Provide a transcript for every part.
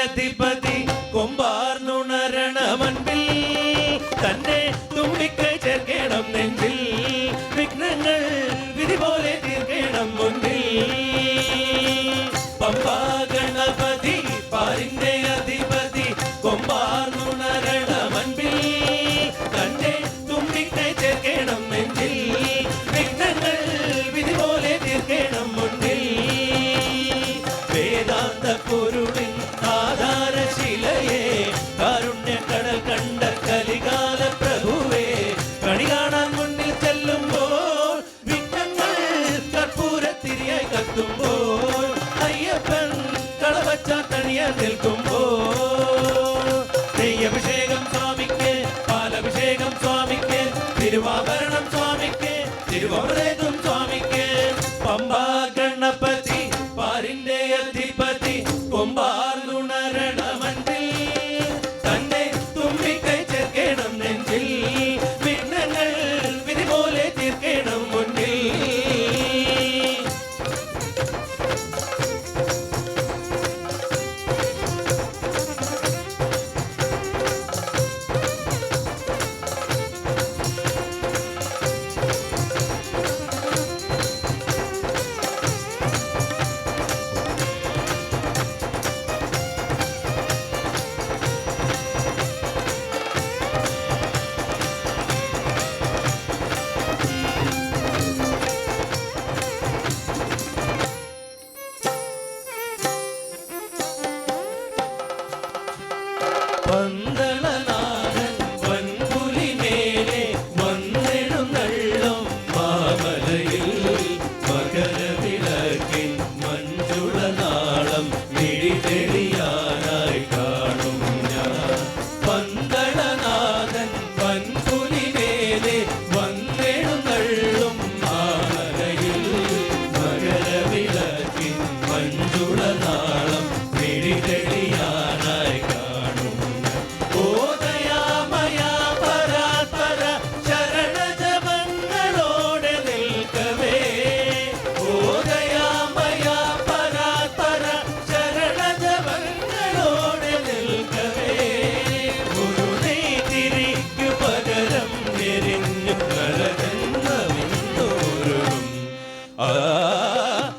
അധിപതി കൊമ്പാർന്നുണരണമൻപിൽ തന്നെ തുമ്പിക്കൈ ചേർക്കണം നെഞ്ചിൽ വിഘ്നങ്ങൾ വിധി പോലെ തീർക്കണം മുന്നിൽ പമ്പാ ഗണപതി പാരിന്റെ അധിപതി കൊമ്പാർന്നുണരണമൻപിൽ തന്നെ തുമ്പിക്കൈ ചേർക്കണം നെഞ്ചിൽ വിഘ്നങ്ങൾ വിധി പോലെ തീർക്കണം മുന്നിൽ വേദാന്ത പൊരുളിൻ ആധാരശിലയെ കാരുണ്യക്കടൽ കണ്ട കലികാല പ്രഭുവേ കണി കാണാൻ മുന്നിൽ ചെല്ലുമ്പോൾ വിഘ്നങ്ങൾ കർപ്പൂരത്തിരിയായി കത്തുമ്പോൾ അയ്യപ്പൻ കളവച്ചാട്ടണിയാൻ നിൽക്കുമ്പോൾ നെയ്യഭിഷേകം സ്വാമിക്ക് പാലഭിഷേകം സ്വാമിക്ക് തിരുവാഭരണം സ്വാമിക്ക് തിരുവമൃതം സ്വാമിക്ക് പമ്പാ ഗണപതി പാരിന്റെ അധിപതി കൊമ്പാർന്നുണരണമൻപിൽ തന്നെ തുമ്പിക്കൈ ചേർക്കണം നെഞ്ചിൽ വിഘ്നങ്ങൾ വിധി പോലെ തീർക്കണം മുന്നിൽ പന്തളനാഥൻ വൻപുലിമേലെ വന്നെഴുന്നള്ളും മാമലയിൽ മകരവിളക്കിൻ മഞ്ജുളനാളം മിഴിതെളിയാനായി കാണും ഞാൻ പന്തളനാഥൻ വൻപുലിമേലെ വന്നെഴുന്നള്ളും മാമലയിൽ മകരവിളക്കിൻ മഞ്ജുളനാളം മിഴിതെളിയാനായി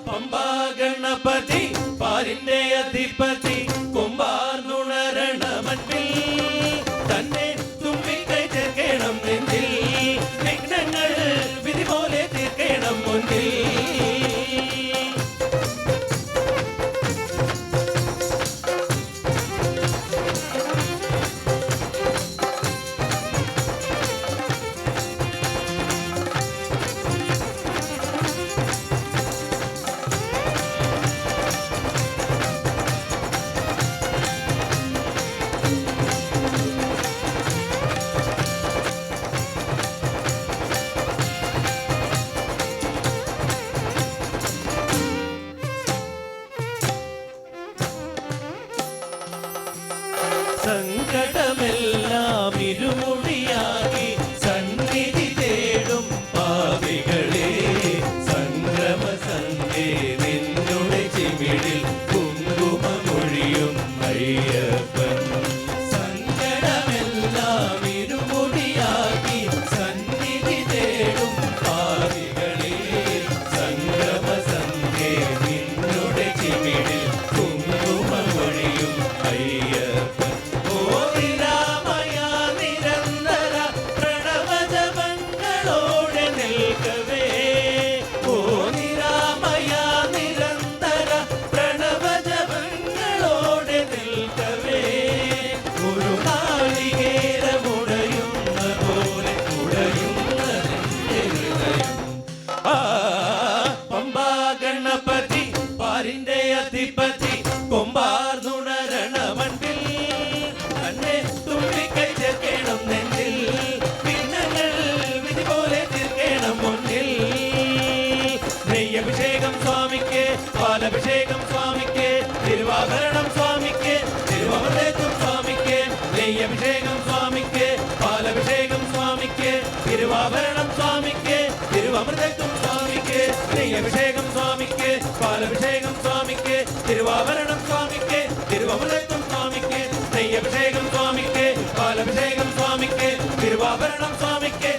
പമ്പാ ഗണപതി പാരിന്റെ അധിപതി കൊമ്പാർന്നുണരണമൻപിൽ തന്നെ തുമ്പിക്കൈ ചേർക്കണം നെഞ്ചിൽ വിഘ്നങ്ങൾ വിധി പോലെ തീർക്കണം മുന്നിൽ സങ്കടമെല്ലാം ഇരുമുടിയാക്കി സന്നിധി തേടും പാപികളെ സംക്രമസന്ധേ നിന്നുടെ ചിമിഴിൽ കുങ്കുമമൊഴിയും അയ്യപ്പൻ സങ്കടമെല്ലാം ഇരുമുടിയാക്കി സന്നിധി തേടും പാപികളെ സംക്രമസന്ധേ നിന്നുടെ ചിമിഴിൽ കുങ്കുമമൊഴിയും അയ്യപ്പൻ പമ്പാ ഗണപതി പാരിന്റെ അധിപതി കൊമ്പാർന്നുണരണമൻപിൽ തന്നെ തുമ്പിക്കൈ ചേർക്കണം നെഞ്ചിൽ വിഘ്നങ്ങൾ വിധി പോലെ തീർക്കണം മുന്നിൽ നെയ്യഭിഷേകം സ്വാമിക്ക് പാലഭിഷേകം സ്വാമിക്ക് തിരുവാഭരണം സ്വാമിക്ക് തിരുവമൃതം സ്വാമിക്ക് നെയ്യഭിഷേകം സ്വാമിക്ക് പാലഭിഷേകം സ്വാമിക്ക് തിരുവാഭരണം സ്വാമിക്ക് തിരുവമൃതം സ്വാമിക്ക് നെയ്യഭിഷേകം സ്വാമിക്ക് പാലഭിഷേകം സ്വാമിക്ക് തിരുവാഭരണം സ്വാമിക്ക് തിരുവമൃതത്വം സ്വാമിക്ക് നെയ്യഭിഷേകം സ്വാമിക്ക് പാലഭിഷേകം സ്വാമിക്ക് തിരുവാഭരണം സ്വാമിക്ക്